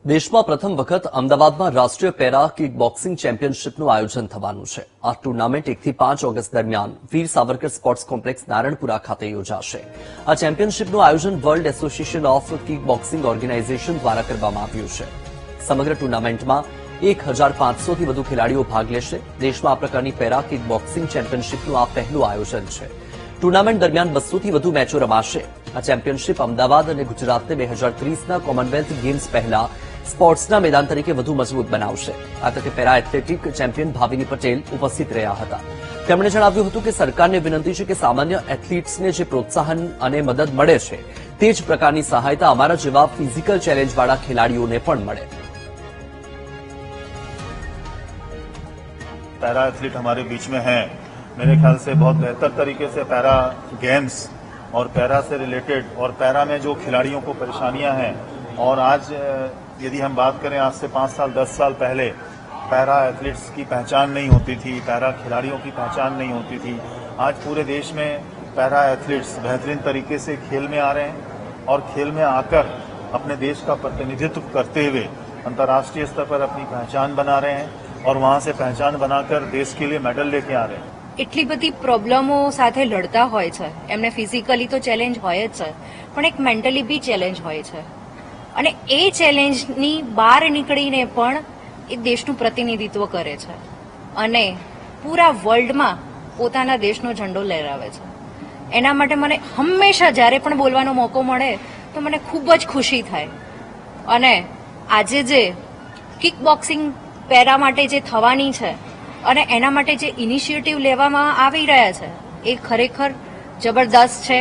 દેશમાં પ્રથમ વખત અમદાવાદમાં રાષ્ટ્રીય પેરા કિક બોક્સિંગ ચેમ્પિયનશિપનું આયોજન થવાનું છે. આ ટુર્નામેન્ટ 1 થી 5 ઓગસ્ટ દરમિયાન વીર સાવરકર સ્પોર્ટ્સ કોમ્પ્લેક્સ નારણપુરા ખાતે યોજાશે. આ ચેમ્પિયનશિપનું આયોજન world association of kick boxing organisation દ્વારા કરવામાં આવ્યું છે. સમગ્ર ટુર્નામેન્ટમાં 1500 થી વધુ ખેલાડીઓ ભાગ લેશે. દેશમાં આ પ્રકારની પેરા કિક બોક્સિંગ ચેમ્પિયનશિપનું આ પહેલું આયોજન છે. ટુર્નામેન્ટ દરમિયાન 200 થી વધુ મેચો રમાશે. આ ચેમ્પિયનશિપ અમદાવાદ અને ગુજરાતને 2030ના કોમનવેલ્થ ગેમ્સ પહેલા સ્પોર્ટ્સના મેદાન તરીકે વધુ મજબૂત બનાવશે. આ તકે પેરા એથ્લેટિક ચેમ્પિયન ભાવિની પટેલ ઉપસ્થિત રહ્યા હતા. તેમણે જણાવ્યું હતું કે સરકારને વિનંતી છે કે સામાન્ય એથ્લીટ્સને જે પ્રોત્સાહન અને મદદ મળે છે તે જ પ્રકારની સહાયતા અમારા જેવા ફિઝિકલ ચેલેન્જવાળા ખેલાડીઓને પણ મળે. पैरा एथलीट हमारे बीच में हैं. मेरे ख्याल से बहुत बेहतर तरीके से पैरा गेम्स और पैरा से रिलेटेड और पैरा में जो खिलाड़ियों को परेशानियां हैं और आज यदि हम बात करें आज से 5 साल 10 साल पहले पैरा एथलीट्स की पहचान नहीं होती थी, पैरा खिलाड़ियों की पहचान नहीं होती थी. आज पूरे देश में पैरा एथलीट्स बेहतरीन तरीके से खेल में आ रहे हैं और खेल में आकर अपने देश का प्रतिनिधित्व करते हुए अंतर्राष्ट्रीय स्तर पर अपनी पहचान बना रहे हैं और वहां से पहचान बनाकर देश के लिए मेडल लेके आ रहे हैं. એટલી બધી પ્રોબ્લેમો સાથે લડતા હોય છે. એમને ફિઝિકલી તો ચેલેન્જ હોય જ છે, પણ એક મેન્ટલી બી ચેલેન્જ હોય છે. અને એ ચેલેન્જની બહાર નીકળીને પણ એ દેશનું પ્રતિનિધિત્વ કરે છે અને પૂરા વર્લ્ડમાં પોતાના દેશનો ઝંડો લહેરાવે છે. એના માટે મને હંમેશા જ્યારે પણ બોલવાનો મોકો મળે તો મને ખૂબ જ ખુશી થાય. અને આજે જે કિક બોક્સિંગ પેરા માટે જે થવાની છે અને એના માટે જે ઇનિશિયેટિવ લેવામાં આવી રહ્યા છે એ ખરેખર જબરદસ્ત છે.